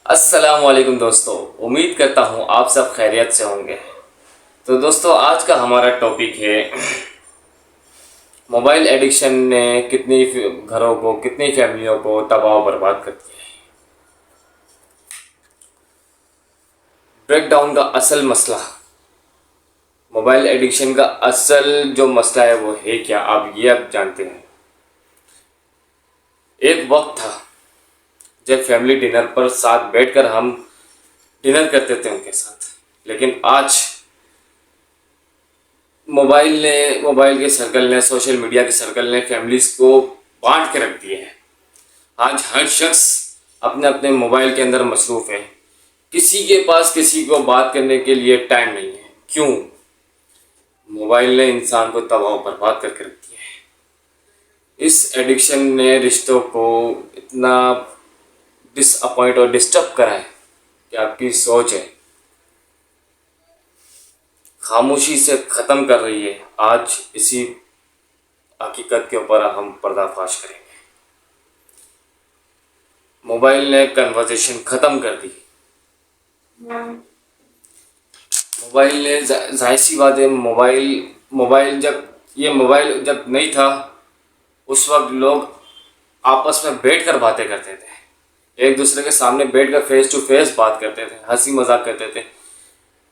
अस्सलामुअलैकुम दोस्तों, उम्मीद करता हूँ आप सब खैरियत से होंगे। तो दोस्तों, आज का हमारा टॉपिक है मोबाइल एडिक्शन ने कितनी घरों को, कितनी फैमिलियों को तबाह बर्बाद कर दिया है। ब्रेक डाउन का असल मसला, मोबाइल एडिक्शन का असल जो मसला है वो है क्या, आप ये अब जानते हैं। एक वक्त था जब फैमिली डिनर पर साथ बैठकर हम डिनर करते थे उनके साथ, लेकिन आज मोबाइल के सर्कल ने, सोशल मीडिया के सर्कल ने फैमिलीज को बांट के रख दिए हैं। आज हर शख्स अपने अपने मोबाइल के अंदर मसरूफ़ है। किसी के पास किसी को बात करने के लिए टाइम नहीं है। क्यों? मोबाइल ने इंसान को तबाह बर्बाद करके रख दिया है। इस एडिक्शन ने रिश्तों को इतना डिसअपॉइंट और डिस्टर्ब करा है कि आपकी सोच है खामोशी से ख़त्म कर रही है। आज इसी हकीकत के ऊपर हम पर्दाफाश करेंगे। मोबाइल ने कन्वर्सेशन ख़त्म कर दी। मोबाइल ने जाहिर सी बात है, मोबाइल जब नहीं था उस वक्त लोग आपस में बैठकर बातें करते थे, एक दूसरे के सामने बैठकर फेस टू फेस बात करते थे, हंसी मजाक करते थे,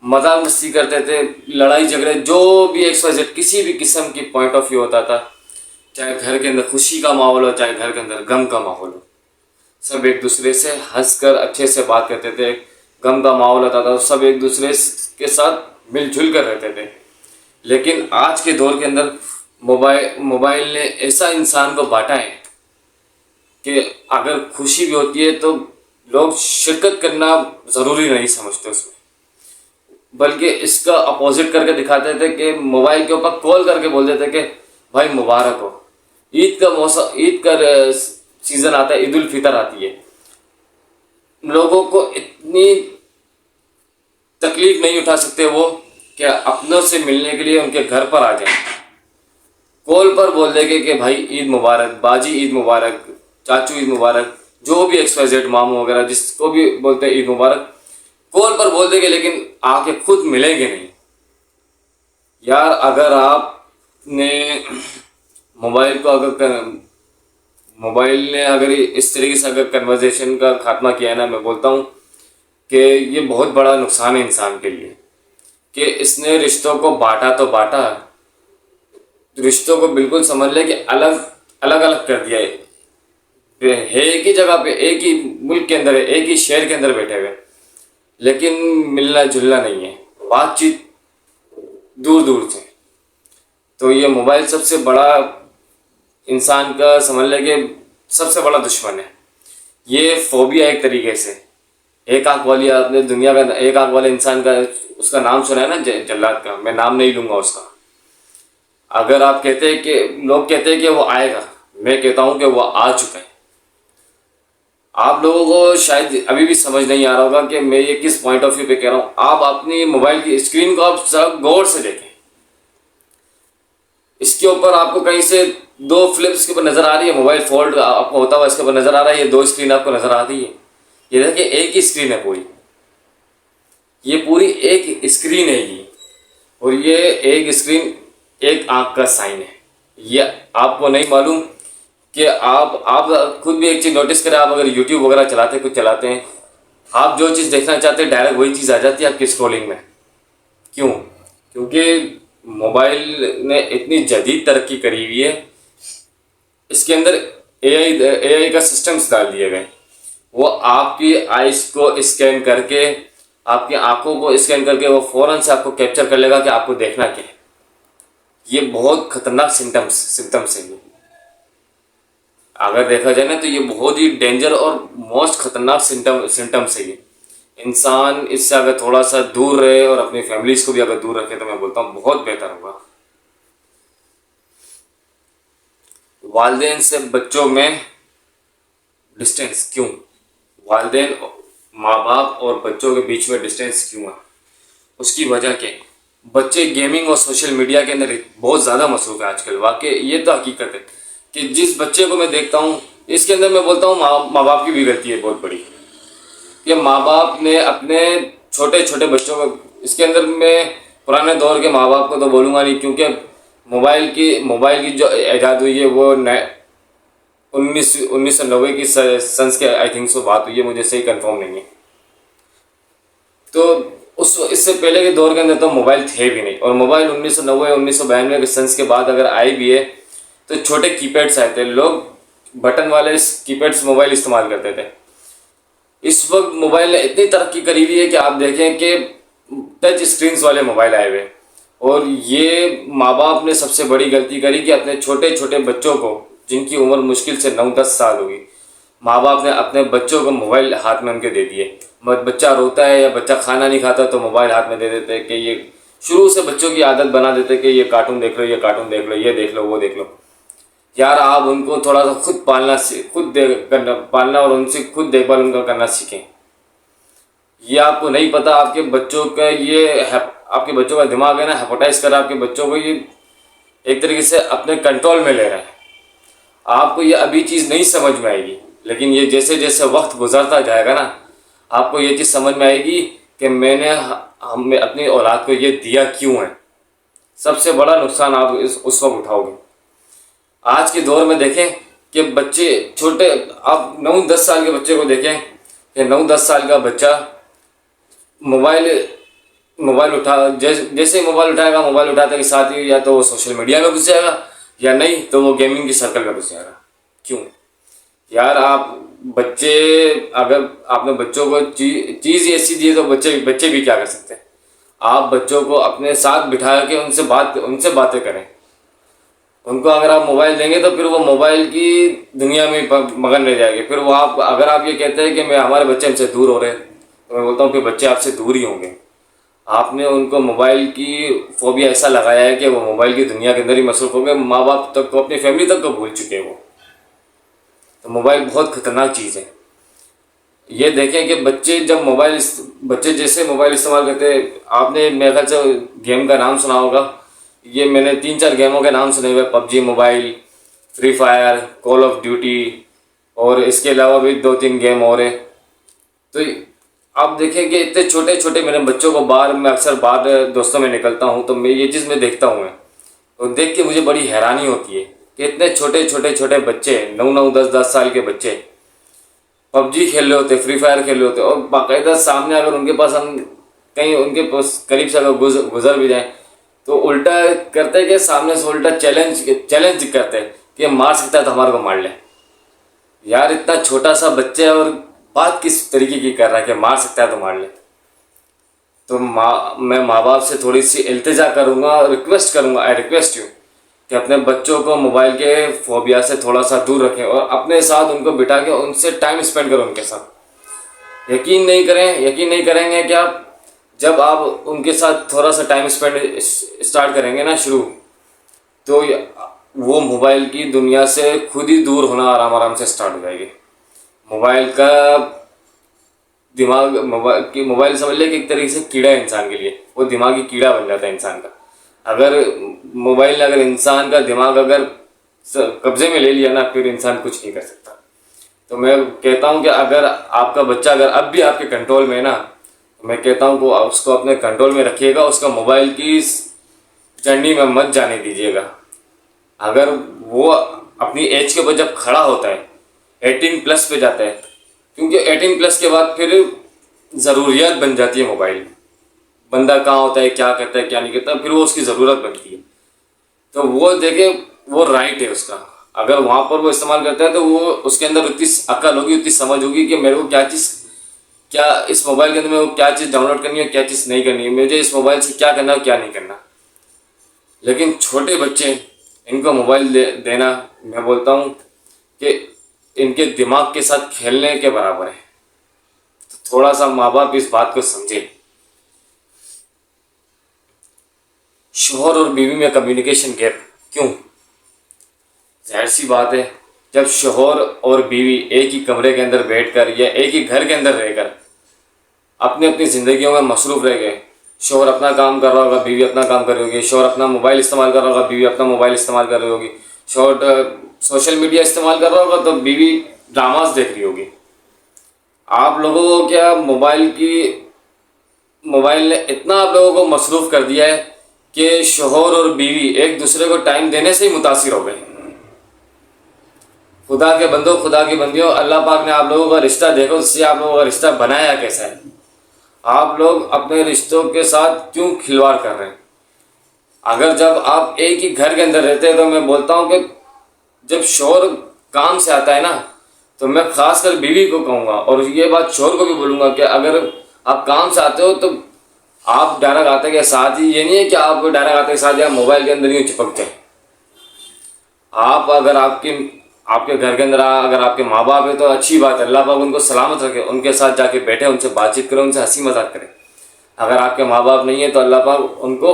मजाक मस्ती करते थे, लड़ाई झगड़े जो भी XYZ किसी भी किस्म की पॉइंट ऑफ व्यू होता था, चाहे घर के अंदर खुशी का माहौल हो, चाहे घर के अंदर गम का माहौल हो, सब एक दूसरे से हंसकर अच्छे से बात करते थे। गम का माहौल होता था, सब एक दूसरे के साथ मिलजुल कर रहते थे। लेकिन आज के दौर के अंदर मोबाइल ने ऐसा इंसान को बांटा है कि अगर खुशी भी होती है तो लोग शिरकत करना ज़रूरी नहीं समझते उसमें, बल्कि इसका अपोजिट करके दिखाते थे कि मोबाइल के ऊपर कॉल करके बोल देते कि भाई मुबारक हो। ईद का मौसम, ईद का सीज़न आता है, ईद उल फितर आती है, लोगों को इतनी तकलीफ नहीं उठा सकते वो कि अपनों से मिलने के लिए उनके घर पर आ जाए। कॉल पर बोल देंगे कि भाई ईद मुबारक, बाजी ईद मुबारक, चाचू ईद मुबारक, जो भी XYZ मामू वगैरह जिसको भी बोलते हैं ईद मुबारक, कॉल पर बोल देंगे, लेकिन आके खुद मिलेंगे नहीं। यार, अगर आपने मोबाइल ने अगर इस तरीके से अगर कन्वर्सेशन का खात्मा किया है ना, मैं बोलता हूँ कि ये बहुत बड़ा नुकसान है इंसान के लिए, कि इसने रिश्तों को बांटा तो बांटा, रिश्तों को बिल्कुल समझ ले कि अलग अलग कर दिया है। एक ही जगह पे, एक ही मुल्क के अंदर है, एक ही शहर के अंदर बैठे हुए, लेकिन मिलना जुलना नहीं है, बातचीत दूर दूर से। तो ये मोबाइल सबसे बड़ा इंसान का, समझ ले कि सबसे बड़ा दुश्मन है। ये फोबिया एक तरीके से, एक आंख वाली, आपने दुनिया का एक आंख वाले इंसान का उसका नाम सुना है ना, जल्लाद का, मैं नाम नहीं लूँगा उसका। अगर आप कहते हैं कि, लोग कहते हैं कि वो आएगा, मैं कहता हूँ कि वो आ चुका है। आप लोगों को शायद अभी भी समझ नहीं आ रहा होगा कि मैं ये किस पॉइंट ऑफ व्यू पे कह रहा हूँ। आप अपनी मोबाइल की स्क्रीन को आप सब गौर से देखें, इसके ऊपर आपको कहीं से दो फ्लिप्स के ऊपर नज़र आ रही है, मोबाइल फोल्ड आपको होता हुआ इसके ऊपर नज़र आ रहा है, ये दो स्क्रीन आपको नज़र आ रही है। ये देखिए, एक ही स्क्रीन है पूरी, ये पूरी एक स्क्रीन है ये, और ये एक स्क्रीन एक आंख का साइन है। ये आपको नहीं मालूम कि आप खुद भी एक चीज़ नोटिस करें। आप अगर यूट्यूब वगैरह चलाते, कुछ चलाते हैं, आप जो चीज़ देखना चाहते हैं डायरेक्ट वही चीज़ आ जाती है आपकी स्क्रॉलिंग में। क्यों? क्योंकि मोबाइल ने इतनी जदीद तरक्की करी हुई है, इसके अंदर AI का सिस्टम्स डाल दिए गए। वो आपकी आइज़ को स्कैन करके, आपकी आंखों को स्कैन करके वो फ़ौरन से आपको कैप्चर कर लेगा कि आपको देखना क्या है। ये बहुत खतरनाक सिम्टम्स है। अगर देखा जाए ना तो ये बहुत ही डेंजर और मोस्ट खतरनाक सिम्टम्स है ये। इंसान इससे अगर थोड़ा सा दूर रहे और अपनी फैमिलीज को भी अगर दूर रखे तो मैं बोलता हूँ बहुत बेहतर होगा। वालिदैन से बच्चों में डिस्टेंस क्यों? वालिदैन, माँ बाप और बच्चों के बीच में डिस्टेंस क्यों है? उसकी वजह क्या है? बच्चे गेमिंग और सोशल मीडिया के अंदर बहुत ज़्यादा मसरूफ़ है आजकल। वाकई ये तो हकीकत है कि जिस बच्चे को मैं देखता हूँ, इसके अंदर मैं बोलता हूँ माँ बाप की भी गलती है बहुत बड़ी। कि माँ बाप ने अपने छोटे छोटे बच्चों को, इसके अंदर मैं पुराने दौर के माँ बाप को तो बोलूँगा नहीं, क्योंकि मोबाइल की जो ईजाद हुई है वो 1990 की सन्स के आई थिंक सो बात हुई है, मुझे सही कंफर्म नहीं है। तो उस इससे पहले के दौर के अंदर तो मोबाइल थे भी नहीं, और मोबाइल 1990 1992 के सन्स के बाद अगर आए भी है तो छोटे कीपैड्स आए थे, लोग बटन वाले कीपैड्स मोबाइल इस्तेमाल करते थे। इस वक्त मोबाइल ने इतनी तरक्की करी हुई है कि आप देखें कि टच स्क्रीन्स वाले मोबाइल आए हुए, और ये माँ बाप ने सबसे बड़ी गलती करी कि अपने छोटे छोटे बच्चों को, जिनकी उम्र मुश्किल से 9-10 साल होगी, माँ बाप ने अपने बच्चों को मोबाइल हाथ में उनके दे दिए। बच्चा रोता है या बच्चा खाना नहीं खाता तो मोबाइल हाथ में दे देते कि ये शुरू से बच्चों की आदत बना देते कि ये कार्टून देख लो, ये कार्टून देख लो, ये देख लो, वो देख लो। यार आप उनको थोड़ा सा खुद पालना और उनसे खुद देखभाल उनका करना सीखें। ये आपको नहीं पता, आपके बच्चों का आपके बच्चों का दिमाग है ना, हेपेटाइज कर आपके बच्चों को ये एक तरीके से अपने कंट्रोल में ले रहा है। आपको ये अभी चीज़ नहीं समझ में आएगी, लेकिन ये जैसे जैसे वक्त गुजरता जाएगा ना, आपको ये चीज़ समझ में आएगी कि हमने अपनी औलाद को ये दिया क्यों है। सबसे बड़ा नुकसान आप उस वक्त उठाओगे। आज के दौर में देखें कि बच्चे छोटे, आप 9-10 साल के बच्चे को देखें कि 9-10 साल का बच्चा मोबाइल जैसे ही मोबाइल उठाएगा, मोबाइल उठाते के साथ ही या तो वो सोशल मीडिया में घुस जाएगा या नहीं तो वो गेमिंग की सर्कल में घुस जाएगा। क्यों यार, आप बच्चे, अगर आपने बच्चों को चीज़ ऐसी दी है तो बच्चे भी क्या कर सकते हैं। आप बच्चों को अपने साथ बिठा के उनसे बातें करें। उनको अगर आप मोबाइल देंगे तो फिर वो मोबाइल की दुनिया में मगन रह जाएंगे। फिर वो अगर आप ये कहते हैं कि हमारे बच्चे हमसे दूर हो रहे हैं, तो मैं बोलता हूँ फिर बच्चे आपसे दूर ही होंगे। आपने उनको मोबाइल की फोबिया ऐसा लगाया है कि वो मोबाइल की दुनिया के अंदर ही मसरूफ हो गए, माँ बाप तक को, अपनी फैमिली तक को भूल चुके हैं वो। तो मोबाइल बहुत ख़तरनाक चीज़ है। ये देखें कि बच्चे जैसे मोबाइल इस्तेमाल करते हैं, आपने मेरे ख्याल से गेम का नाम सुना होगा, ये मैंने 3-4 गेमों के नाम सुने हुए, PUBG mobile, free fire, call of duty, और इसके अलावा भी 2-3 गेम और हैं। तो आप देखें कि इतने छोटे छोटे मेरे बच्चों को मैं अक्सर बाहर दोस्तों में निकलता हूँ तो मैं ये चीज़ मैं देखता हूँ, तो देख के मुझे बड़ी हैरानी होती है कि इतने छोटे बच्चे, 9-10 साल के बच्चे पबजी खेल रहे होते, फ्री फायर खेल रहे होते, और बाकायदा सामने अगर उनके पास हम कहीं उनके पास करीब से अगर गुजर भी जाए तो उल्टा करते हैं कि सामने से उल्टा चैलेंज करते हैं कि मार सकता है तो हमारे को मार ले। यार इतना छोटा सा बच्चा है और बात किस तरीके की कर रहा है कि मार सकता है तो मार ले। तो मैं माँ बाप से थोड़ी सी इल्तिजा करूँगा, रिक्वेस्ट करूँगा, आई रिक्वेस्ट यू कि अपने बच्चों को मोबाइल के फोबिया से थोड़ा सा दूर रखें और अपने साथ उनको बिठा के उनसे टाइम स्पेंड करो उनके साथ। यकीन नहीं करेंगे कि आप जब आप उनके साथ थोड़ा सा टाइम स्पेंड स्टार्ट करेंगे ना शुरू, तो वो मोबाइल की दुनिया से खुद ही दूर होना आराम से स्टार्ट हो जाएगी। मोबाइल का दिमाग, मोबाइल समझ ले कि एक तरीके से कीड़ा है इंसान के लिए, वो दिमागी कीड़ा बन जाता है इंसान का। अगर मोबाइल ने अगर इंसान का दिमाग अगर कब्जे में ले लिया ना, फिर इंसान कुछ नहीं कर सकता। तो मैं कहता हूँ कि अगर आपका बच्चा अगर अब भी आपके कंट्रोल में है ना, तो मैं कहता हूँ कि उसको अपने कंट्रोल में रखिएगा, उसका मोबाइल की जर्नी में मत जाने दीजिएगा। अगर वो अपनी एज के ऊपर जब खड़ा होता है, 18+ पे जाता है, क्योंकि 18+ के बाद फिर ज़रूरियात बन जाती है मोबाइल। बंदा कहाँ होता है, क्या करता है, क्या नहीं करता, फिर वो उसकी ज़रूरत बनती है। तो वो देखे, वो राइट है उसका। अगर वहाँ पर वो इस्तेमाल करता है तो वो उसके अंदर उतनी अकल होगी, उतनी समझ होगी कि मेरे को क्या इस मोबाइल के अंदर मेरे को क्या चीज़ डाउनलोड करनी है, क्या चीज़ नहीं करनी है, मुझे इस मोबाइल से क्या करना है, क्या नहीं करना। लेकिन छोटे बच्चे, इनको मोबाइल देना, मैं बोलता हूँ कि इनके दिमाग के साथ खेलने के बराबर है। तो थोड़ा सा माँ बाप इस बात को समझे। शौहर और बीवी में कम्युनिकेशन गैप क्यों? जाहिर सी बात है, जब शौहर और बीवी एक ही कमरे के अंदर बैठकर या एक ही घर के अंदर रहकर अपनी अपनी ज़िंदगियों में मसरूफ़ रह गए, शौहर अपना काम कर रहा होगा, बीवी अपना काम कर रही होगी, शौहर अपना मोबाइल इस्तेमाल कर रहा होगा, बीवी अपना मोबाइल इस्तेमाल कर रही होगी, शौहर सोशल मीडिया इस्तेमाल कर रहा होगा तो बीवी ड्रामास देख रही होगी। आप लोगों को क्या मोबाइल ने इतना आप लोगों को मसरूफ़ कर दिया है कि शोहर और बीवी एक दूसरे को टाइम देने से ही मुतासिर हो गए। खुदा के बंदो, खुदा की बंदियों, अल्लाह पाक ने आप लोगों का रिश्ता देखो, उससे आप लोगों का रिश्ता बनाया कैसा है। आप लोग अपने रिश्तों के साथ क्यों खिलवाड़ कर रहे हैं? अगर जब आप एक ही घर के अंदर रहते हैं तो मैं बोलता हूँ कि जब शोहर काम से आता है ना, तो मैं खासकर बीवी को कहूँगा और ये बात शोहर को भी बोलूँगा कि अगर आप काम से आते हो तो आप डायरेक्ट आते के साथ ही, ये नहीं है कि आप डायरेक्ट आते के साथ या मोबाइल के अंदर ही चिपक जाए। आप अगर आपके घर के अंदर अगर आपके माँ बाप है तो अच्छी बात है, अल्लाह पाक उनको सलामत रखे, उनके साथ जाके बैठे, उनसे बातचीत करें, उनसे हंसी मजाक करें। अगर आपके माँ बाप नहीं है तो अल्लाह पाक उनको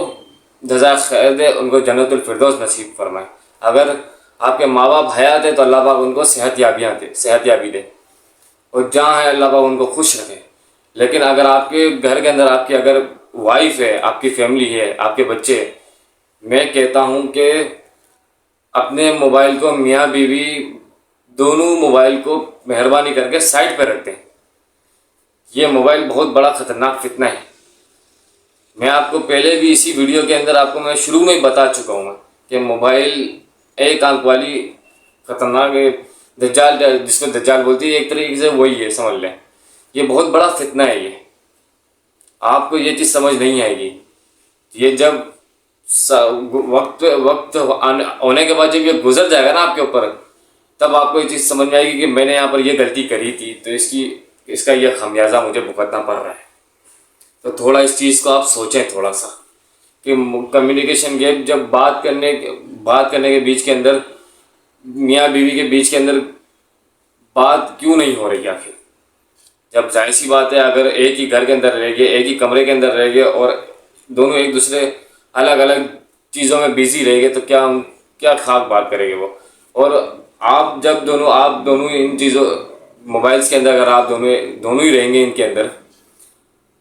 जज़ा खैर दे, उनको जन्नतुल फिरदौस नसीब फरमाए। अगर आपके माँ बाप हयात है तो अल्लाह पाक उनको सेहत याबी दे, और जहाँ है अल्लाह पाक उनको खुश रखे। लेकिन अगर आपके घर के अंदर आपकी अगर वाइफ है, आपकी फैमिली है, आपके बच्चे, मैं कहता हूँ कि अपने मोबाइल को, मियाँ बीवी दोनों मोबाइल को मेहरबानी करके साइड पर रख दें। ये मोबाइल बहुत बड़ा ख़तरनाक फितना है। मैं आपको पहले भी इसी वीडियो के अंदर आपको मैं शुरू में ही बता चुका हूँ कि मोबाइल एक आंख वाली ख़तरनाक दज्जाल, जिसको दज्जाल बोलती है, एक तरीके से वही है, समझ लें। ये बहुत बड़ा फितना है। ये आपको ये चीज़ समझ नहीं आएगी। ये जब वक्त वक्त होने के बाद जब ये गुजर जाएगा ना आपके ऊपर, तब आपको ये चीज़ समझ में आएगी कि मैंने यहाँ पर ये गलती करी थी, तो इसका ये खमियाजा मुझे भुगतना पड़ रहा है। तो थोड़ा इस चीज़ को आप सोचें थोड़ा सा कि कम्युनिकेशन गैप, जब बात करने के बीच के अंदर, मियाँ बीवी के बीच के अंदर बात क्यों नहीं हो रही आखिर? जब जाहिर सी बात है, अगर एक ही घर के अंदर रह गए, एक ही कमरे के अंदर रह गए और दोनों एक दूसरे अलग अलग चीज़ों में बिजी रह गए, तो क्या खाक बात करेंगे वो। और आप दोनों इन चीज़ों, मोबाइल्स के अंदर अगर आप दोनों ही रहेंगे इनके अंदर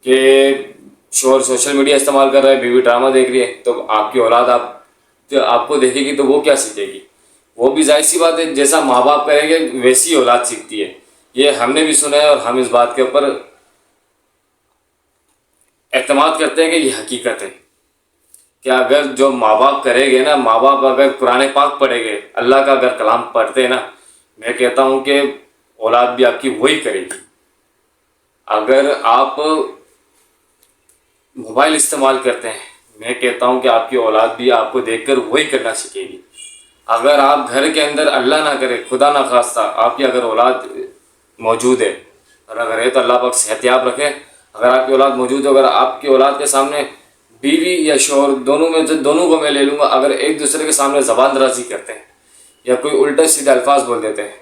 कि शोर सोशल मीडिया इस्तेमाल कर रहा है, बीवी ड्रामा देख रही है, तो आपकी औलाद आपको देखेगी तो वो क्या सीखेगी? वो भी जाहिर सी बात है, जैसा माँ बाप करेंगे वैसी औलाद सीखती है। ये हमने भी सुना है और हम इस बात के ऊपर एतमाद करते हैं कि ये हकीकत है कि अगर जो माँ बाप करेंगे ना, माँ बाप अगर कुरान पाक पढ़ेंगे, अल्लाह का अगर कलाम पढ़ते हैं ना, मैं कहता हूँ कि औलाद भी आपकी वही करेगी। अगर आप मोबाइल इस्तेमाल करते हैं, मैं कहता हूँ कि आपकी औलाद भी आपको देखकर वही करना सीखेगी। अगर आप घर के अंदर, अल्लाह ना करे, खुदा ना खास्ता, आपकी अगर औलाद मौजूद है, और अगर है तो अल्लाह पाक सेहतयाब रखे, अगर आपकी औलाद मौजूद है, अगर आपकी औलाद के सामने बीवी या शोहर दोनों को मैं ले लूँगा, अगर एक दूसरे के सामने ज़बान दराजी करते हैं या कोई उल्टे सीधे अल्फाज बोल देते हैं,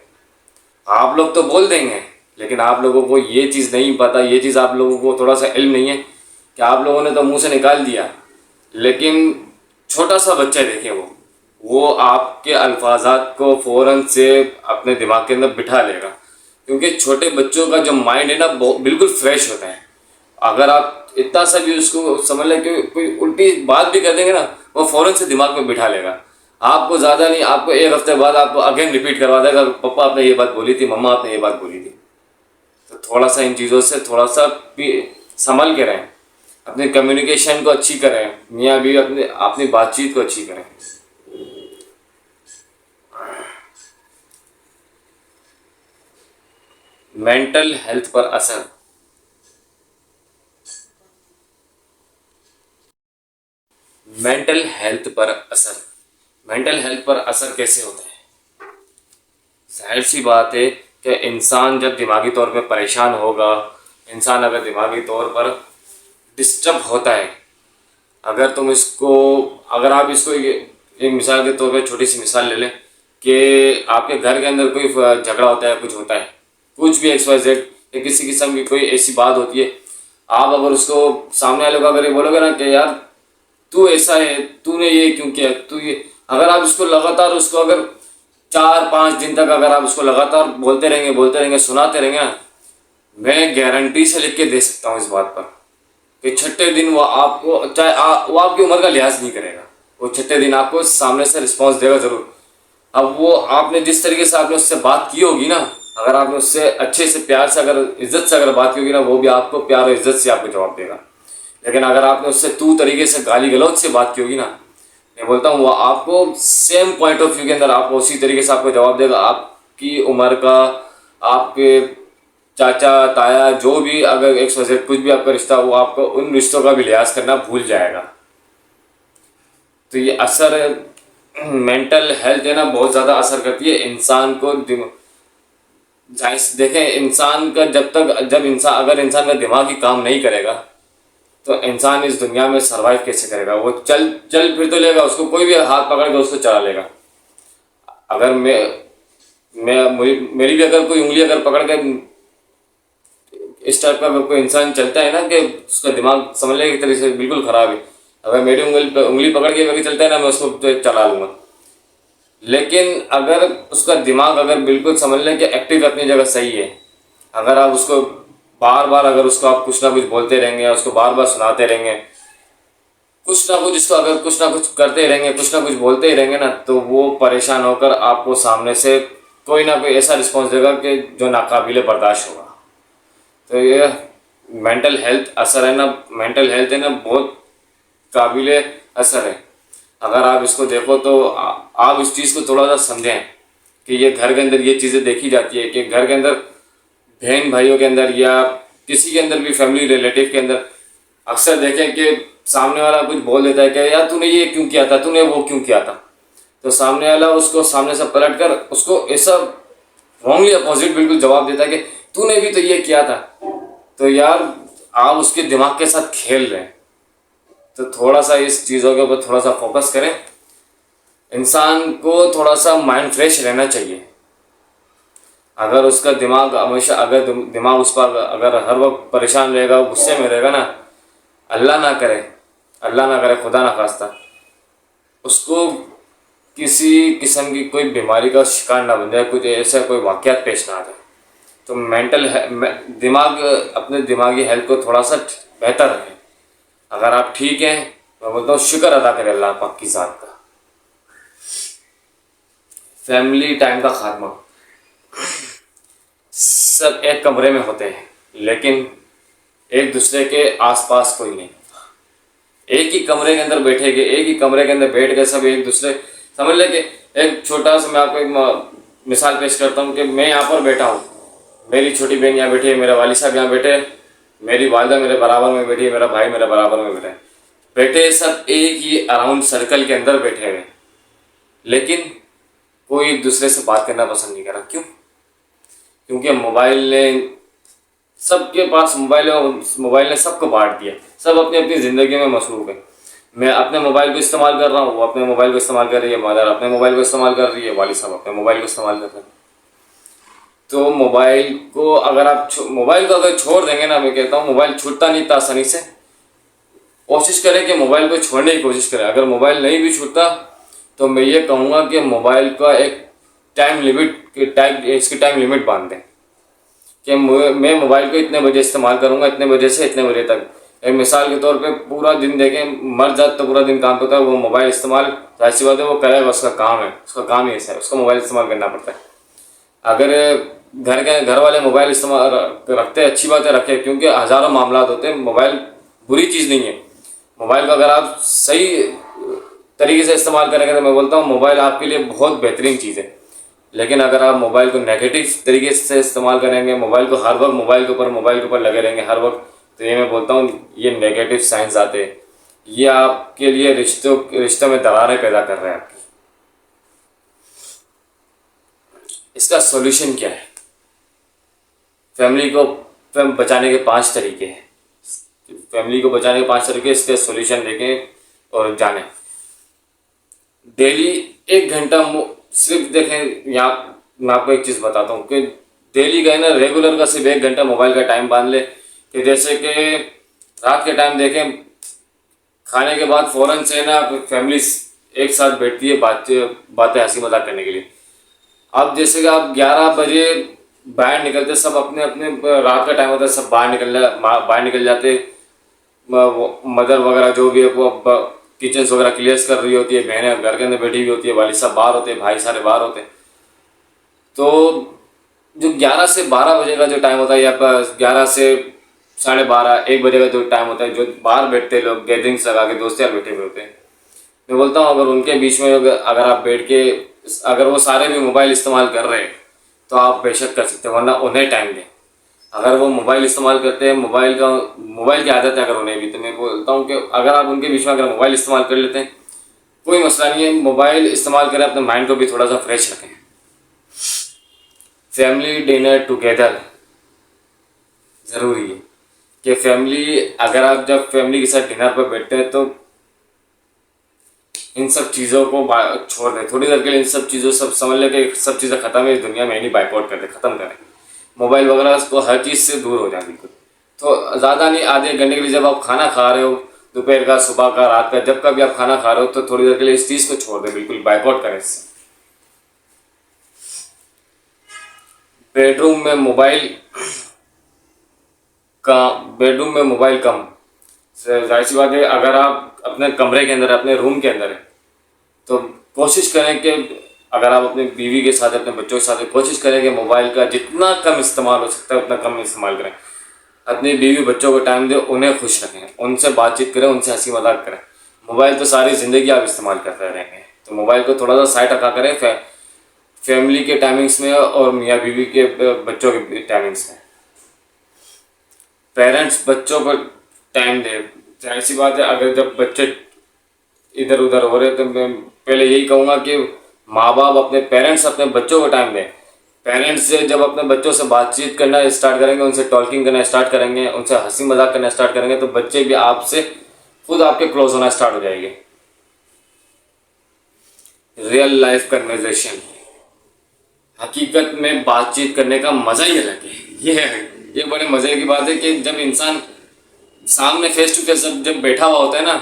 आप लोग तो बोल देंगे, लेकिन आप लोगों को ये चीज़ नहीं पता, ये चीज़ आप लोगों को थोड़ा सा इल्म नहीं है कि आप लोगों ने तो मुंह से निकाल दिया, लेकिन छोटा सा बच्चा देखें, वो आपके अल्फाजात को फ़ौरन से अपने दिमाग के अंदर बिठा लेगा, क्योंकि छोटे बच्चों का जो माइंड है ना, बिल्कुल फ्रेश होता है। अगर आप इतना सा भी उसको समझ लें कि कोई उल्टी बात भी कर देंगे ना, वो फ़ौरन से दिमाग में बिठा लेगा। आपको ज़्यादा नहीं, आपको एक हफ्ते बाद आपको अगेन रिपीट करवा देगा, पापा आपने ये बात बोली थी, मम्मा आपने ये बात बोली थी। तो थोड़ा सा इन चीज़ों से थोड़ा सा भी संभल के रहें, अपनी कम्युनिकेशन को अच्छी करें, मियाँ बीवी अपनी बातचीत को अच्छी करें। मेंटल हेल्थ पर असर, मेंटल हेल्थ पर असर, मेंटल हेल्थ पर असर कैसे होता है? जाहिर सी बात है कि इंसान जब दिमागी तौर पर परेशान होगा, इंसान अगर दिमागी तौर पर डिस्टर्ब होता है, अगर आप इसको एक मिसाल के तौर पर छोटी सी मिसाल ले लें कि आपके घर के अंदर कोई झगड़ा होता है, कुछ होता है, कुछ भी XYZ या किसी किस्म की कोई ऐसी बात होती है, आप अगर उसको सामने वाले को अगर ये बोलोगे ना कि यार तू ऐसा है, तूने ये क्यों किया, तू ये, अगर आप इसको लगातार उसको अगर 4-5 दिन तक अगर आप उसको लगातार बोलते रहेंगे, सुनाते रहेंगे ना, मैं गारंटी से लिख के दे सकता हूँ इस बात पर कि छठे दिन वो आपको, वो आपकी उम्र का लिहाज नहीं करेगा, वो छठे दिन आपको सामने से रिस्पॉन्स देगा ज़रूर। अब वो आपने जिस तरीके से आपने उससे बात की होगी ना, अगर आपने उससे अच्छे से प्यार से अगर इज्जत से अगर बात की होगी ना, वो भी आपको प्यार और इज्जत से आपको जवाब देगा। लेकिन अगर आपने उससे तू तरीके से गाली गलौज से बात की होगी ना, मैं बोलता हूँ वो आपको सेम पॉइंट ऑफ व्यू के अंदर आपको उसी तरीके से आपको जवाब देगा। आपकी उम्र का, आपके चाचा ताया जो भी अगर एक वजह कुछ भी आपका रिश्ता, वो आपको उन रिश्तों का भी लिहाज करना भूल जाएगा। तो ये असर मेंटल हेल्थ है ना, बहुत ज़्यादा असर करती है इंसान को। देखें इंसान का जब इंसान अगर इंसान का दिमाग ही काम नहीं करेगा तो इंसान इस दुनिया में सरवाइव कैसे करेगा। वो चल चल फिर तो लेगा, उसको कोई भी हाथ पकड़ के उसको चला लेगा। अगर मेरी भी अगर कोई उंगली अगर पकड़ के इस टाइप का अगर कोई इंसान चलता है ना कि उसका दिमाग समझ लेगा एक तरीके से बिल्कुल ख़राब है, अगर मेरी उंगली पकड़ के अगर चलता है ना, मैं उसको तो चला लूँगा। लेकिन अगर उसका दिमाग अगर बिल्कुल समझ लें कि एक्टिव अपनी जगह सही है, अगर आप उसको बार बार अगर उसको आप कुछ ना कुछ बोलते रहेंगे, उसको बार बार सुनाते रहेंगे, कुछ ना कुछ इसको अगर कुछ ना कुछ करते ही रहेंगे, कुछ ना कुछ बोलते ही रहेंगे ना, तो वो परेशान होकर आपको सामने से कोई ना कोई ऐसा रिस्पॉन्स देगा कि जो नाकाबिले बर्दाश्त होगा। तो ये मेंटल हेल्थ असर है ना, मेंटल हेल्थ है ना, बहुत काबिले असर है। अगर आप इसको देखो तो आप इस चीज़ को थोड़ा सा समझें कि ये घर के अंदर ये चीज़ें देखी जाती है कि घर के अंदर बहन भाइयों के अंदर या किसी के अंदर भी फैमिली रिलेटिव के अंदर अक्सर देखें कि सामने वाला कुछ बोल देता है कि यार तूने ये क्यों किया था, तूने वो क्यों किया था, तो सामने वाला उसको सामने से पलट कर उसको ऐसा रॉन्गली अपोजिट बिल्कुल जवाब देता है कि तूने भी तो ये किया था। तो यार आप उसके दिमाग के साथ खेल रहे हैं। तो थोड़ा सा इस चीज़ों के ऊपर थोड़ा सा फोकस करें। इंसान को थोड़ा सा माइंड फ्रेश रहना चाहिए। अगर उसका दिमाग हमेशा अगर दिमाग उस पर अगर हर वक्त परेशान रहेगा, गुस्से में रहेगा ना, अल्लाह ना करे, अल्लाह ना करे, खुदा ना खास्ता उसको किसी किस्म की कोई बीमारी का शिकार ना बन जाए, कुछ ऐसा कोई वाक़यात पेश ना आ जाए। तो दिमाग अपने दिमागी हेल्थ को थोड़ा सा बेहतर रखें। अगर आप ठीक हैं, मैं बोलता हूँ शुक्र अदा करें अल्लाह पाक की ज़ात का। फैमिली टाइम का खात्मा। सब एक कमरे में होते हैं लेकिन एक दूसरे के आसपास कोई नहीं। एक ही कमरे के अंदर बैठेंगे, एक ही कमरे के अंदर बैठ के सब एक दूसरे समझ ले कि एक छोटा सा मैं आपको एक मिसाल पेश करता हूँ कि मैं यहाँ पर बैठा हूँ, मेरी छोटी बहन यहाँ बैठी है, मेरा वाली साहब यहाँ बैठे, मेरी वालिदा मेरे बराबर में बैठी है, मेरा भाई मेरे बराबर में बैठा है। बैठे सब एक ही अराउंड सर्कल के अंदर बैठे हुए, लेकिन कोई एक दूसरे से बात करना पसंद नहीं कर रहा। क्यों? क्योंकि मोबाइल ने सबके पास मोबाइल ने सबको बांट दिया। सब अपनी अपनी ज़िंदगी में मसरूफ़ है। मैं अपने मोबाइल को इस्तेमाल कर रहा हूँ, वो अपने मोबाइल को इस्तेमाल कर रही है, मदर अपने मोबाइल को इस्तेमाल कर रही है, वाली साहब अपने मोबाइल को इस्तेमाल कर रहे हैं। तो मोबाइल को अगर छोड़ देंगे ना, मैं कहता हूँ मोबाइल छूटता नहीं था आसानी से। कोशिश करें कि मोबाइल को छोड़ने की कोशिश करें। अगर मोबाइल नहीं भी छूटता तो मैं ये कहूँगा कि मोबाइल का एक इसकी टाइम लिमिट बांध दें कि मैं मोबाइल को इतने बजे इस्तेमाल करूँगा, इतने बजे से इतने बजे तक। एक मिसाल के तौर पे पूरा दिन देखें, मर जात तो पूरा दिन काम करता है, वो मोबाइल इस्तेमाल जाहिर सी बात है वो करेगा, उसका काम है, उसका काम ही ऐसा है, उसको मोबाइल इस्तेमाल करना पड़ता है। अगर घर वाले मोबाइल इस्तेमाल रखते हैं, अच्छी बात है रखें, क्योंकि हज़ारों मामला होते हैं। मोबाइल बुरी चीज़ नहीं है। मोबाइल का अगर आप सही तरीके से इस्तेमाल करेंगे तो मैं बोलता हूँ मोबाइल आपके लिए बहुत बेहतरीन चीज़ है। लेकिन अगर आप मोबाइल को नेगेटिव तरीके से इस्तेमाल करेंगे, मोबाइल को हर वक्त मोबाइल के ऊपर लगे रहेंगे हर वक्त, तो ये मैं बोलता हूँ ये नेगेटिव साइंस आते हैं। ये आपके लिए रिश्तों में दरारें पैदा कर रहे हैं आपकी। इसका सॉल्यूशन क्या है? फैमिली को बचाने के 5 तरीके हैं। फैमिली को बचाने के 5 तरीके, इसके सॉल्यूशन देखें और जानें। डेली 1 घंटा सिर्फ देखें। यहाँ मैं आपको एक चीज़ बताता हूँ कि डेली का है ना, रेगुलर का सिर्फ 1 घंटा मोबाइल का टाइम बांध ले कि जैसे कि रात के टाइम देखें, खाने के बाद फ़ौरन से ना फैमिली एक साथ बैठती है बातें हंसी मजाक करने के लिए। अब जैसे कि आप 11 बजे बाहर निकलते, सब अपने अपने रात का टाइम होता है, सब बाहर निकल जाते। मदर वगैरह जो भी है वो किचन वगैरह क्लियर कर रही होती है, बहनें घर के अंदर बैठी हुई होती है, वाली साहब बाहर होते हैं, भाई सारे बाहर होते हैं। तो जो 11 से 12 बजे का जो टाइम होता है या 11 से 12:30 1 बजे का जो टाइम होता है, जो बाहर बैठते हैं लोग गैदरिंग्स लगा के दोस्त यार बैठे हुए होते हैं, मैं बोलता हूँ अगर उनके बीच में अगर आप बैठ के अगर वो सारे भी मोबाइल इस्तेमाल कर रहे हैं तो आप बेशक कर सकते हैं, वरना उन्हें टाइम दें। अगर वो मोबाइल इस्तेमाल करते हैं, मोबाइल की आदत है अगर उन्हें भी, तो मैं बोलता हूँ कि अगर आप उनके बीच में अगर मोबाइल इस्तेमाल कर लेते हैं कोई मसला नहीं है, मोबाइल इस्तेमाल करें, अपने माइंड को भी थोड़ा सा फ्रेश रखें। फैमिली डिनर टुगेदर ज़रूरी है कि फैमिली, अगर आप जब फैमिली के साथ डिनर पर बैठते हैं तो इन सब चीज़ों को छोड़ दें थोड़ी देर के लिए। इन सब चीज़ों सब समझ लें कि सब चीज़ें ख़त्म है इस दुनिया में, नहीं बाइकआउट कर दे, ख़त्म करें मोबाइल वगैरह को, हर चीज़ से दूर हो जाए बिल्कुल। तो ज़्यादा नहीं, आधे घंटे के लिए जब आप खाना खा रहे हो, दोपहर का, सुबह का, रात का, जब का भी आप खाना खा रहे हो, तो थोड़ी देर के लिए इस चीज़ को छोड़ दें, बिल्कुल बाइकआउट करें इससे। बेडरूम में मोबाइल का बेडरूम में मोबाइल कम। जाहिर सी बात है, अगर आप अपने कमरे के अंदर, अपने रूम के अंदर है, तो कोशिश करें कि अगर आप अपनी बीवी के साथ, अपने बच्चों के साथ, कोशिश करें कि मोबाइल का जितना कम इस्तेमाल हो सकता है उतना कम इस्तेमाल करें। अपनी बीवी बच्चों को टाइम दें, उन्हें खुश रखें, उनसे बातचीत करें, उनसे हंसी मजाक करें। मोबाइल तो सारी ज़िंदगी आप इस्तेमाल करते रहेंगे, तो मोबाइल को थोड़ा सा साइड रखा करें फैमिली के टाइमिंग्स में और मियाँ बीवी के बच्चों के टाइमिंग्स में। पेरेंट्स बच्चों को टाइम दें। जाहिर सी बात है, अगर जब बच्चे इधर उधर हो रहे तो मैं पहले यही कहूँगा कि माँ बाप अपने पेरेंट्स अपने बच्चों को टाइम दें। पेरेंट्स से जब अपने बच्चों से बातचीत करना स्टार्ट करेंगे, उनसे टॉकिंग करना स्टार्ट करेंगे, उनसे हंसी मजाक करना स्टार्ट करेंगे, तो बच्चे भी आपसे खुद आपके क्लोज होना स्टार्ट हो जाएंगे। रियल लाइफ कन्वर्सेशन, हकीकत में बातचीत करने का मज़ा ही अलग है। ये बड़े मज़े की बात है कि जब इंसान सामने फेस टू फेस जब बैठा हुआ होता है ना,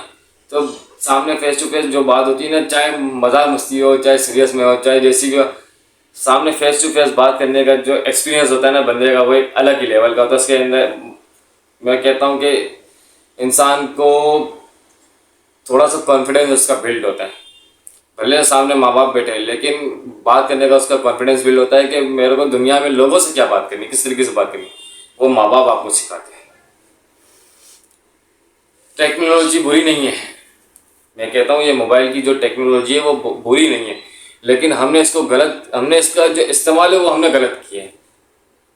तो सामने फेस टू फेस जो बात होती है ना, चाहे मजाक मस्ती हो, चाहे सीरियस में हो, चाहे जैसी भी हो, सामने फेस टू फेस बात करने का जो एक्सपीरियंस होता है ना बंदे का, वो एक अलग ही लेवल का होता है। उसके अंदर मैं कहता हूँ कि इंसान को थोड़ा सा कॉन्फिडेंस उसका बिल्ड होता है। भले सामने माँ बाप बैठे हैं, लेकिन बात करने का उसका कॉन्फिडेंस बिल्ड होता है कि मेरे को दुनिया में लोगों से क्या बात करनी, किस तरीके से बात करनी, वो माँ बाप आपको सिखाते हैं। टेक्नोलॉजी बुरी नहीं है, मैं कहता हूँ ये मोबाइल की जो टेक्नोलॉजी है वो बुरी नहीं है, लेकिन हमने इसका जो इस्तेमाल है वो हमने गलत किया है।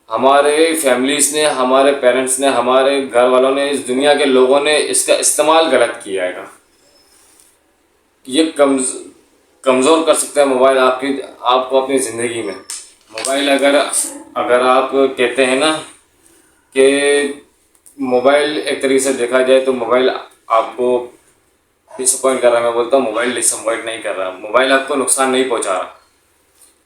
हमारे फैमिलीज ने, हमारे पेरेंट्स ने, हमारे घर वालों ने, इस दुनिया के लोगों ने इसका इस्तेमाल गलत किया है। ये कमज़ोर कर सकता है मोबाइल आपको अपनी ज़िंदगी में। मोबाइल अगर अगर आप कहते हैं ना कि मोबाइल एक तरीके से देखा जाए तो मोबाइल आपको डिसअपॉइंट कर रहा है, मैं बोलता हूँ मोबाइल डिसअपॉइंट नहीं कर रहा, मोबाइल आपको नुकसान नहीं पहुँचा रहा।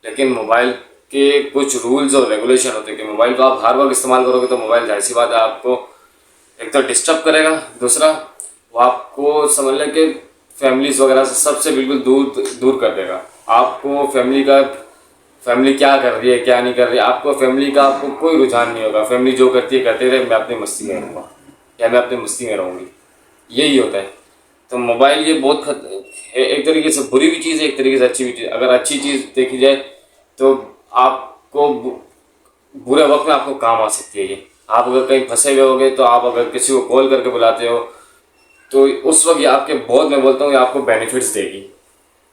लेकिन मोबाइल के कुछ रूल्स और रेगुलेशन होते हैं कि मोबाइल को आप हर वक्त इस्तेमाल करोगे तो मोबाइल जाहिर सी बात है आपको एक तो डिस्टर्ब करेगा, दूसरा वो आपको समझ लें कि फैमिलीज वगैरह से सबसे बिल्कुल दूर दूर कर देगा। आपको फैमिली क्या कर रही है, क्या नहीं कर रही है, आपको कोई रुझान नहीं होगा। फैमिली जो करती है करते रहे, मैं अपनी मस्ती में रहूँगा या मैं अपनी मस्ती में रहूँगी, यही होता है। तो मोबाइल ये एक तरीके से बुरी भी चीज़ है, एक तरीके से अच्छी भी चीज़। अगर अच्छी चीज़ देखी जाए तो आपको बुरे वक्त में आपको काम आ सकती है ये। आप अगर कहीं फंसे हुए होगे तो आप अगर किसी को कॉल करके बुलाते हो तो उस वक्त ये आपके बहुत, मैं बोलता हूँ ये आपको बेनिफिट्स देगी।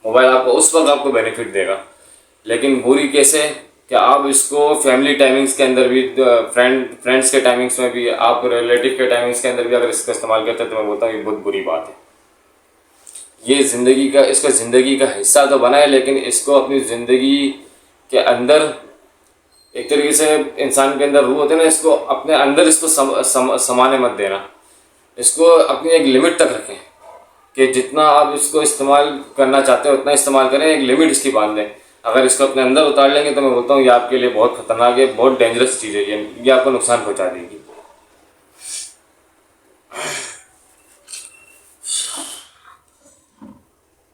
मोबाइल आपको उस वक्त आपको बेनिफिट देगा। लेकिन बुरी कैसे कि आप इसको फैमिली टाइमिंग्स के अंदर भी, फ्रेंड्स के टाइमिंग्स में भी, आप रिलेटिव के टाइमिंग्स के अंदर भी अगर इसका इस्तेमाल करते हैं तो मैं बोलता हूँ ये बहुत बुरी बात है। ये इसको ज़िंदगी का हिस्सा तो बनाए, लेकिन इसको अपनी ज़िंदगी के अंदर एक तरीके से इंसान के अंदर रूह होते हैं ना, इसको अपने अंदर इसको समाने मत देना। इसको अपनी एक लिमिट तक रखें कि जितना आप इसको इस्तेमाल करना चाहते हो उतना इस्तेमाल करें, एक लिमिट इसकी बांध दें। अगर इसको अपने अंदर उतार लेंगे तो मैं बोलता हूँ ये आपके लिए बहुत खतरनाक है, बहुत डेंजरस चीज़ है, ये आपको नुकसान पहुँचा देगी।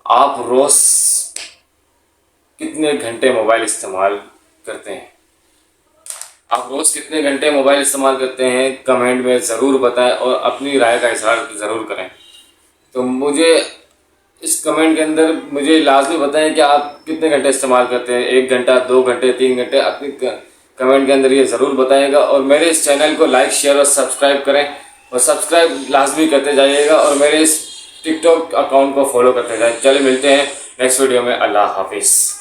आप रोज़ कितने घंटे मोबाइल इस्तेमाल करते हैं? आप रोज़ कितने घंटे मोबाइल इस्तेमाल करते हैं कमेंट में ज़रूर बताएं और अपनी राय का इजहार ज़रूर करें। तो मुझे इस कमेंट के अंदर मुझे लाजमी बताएं कि आप कितने घंटे इस्तेमाल करते हैं, 1 घंटा, 2 घंटे, 3 घंटे। अपनी कमेंट के अंदर ये ज़रूर बताइएगा। और मेरे इस चैनल को लाइक, शेयर और सब्सक्राइब करें, और सब्सक्राइब लाजमी करते जाइएगा, और मेरे इस टिकटॉक अकाउंट को फॉलो करते जाए। चले मिलते हैं नेक्स्ट वीडियो में। अल्लाह हाफिज़।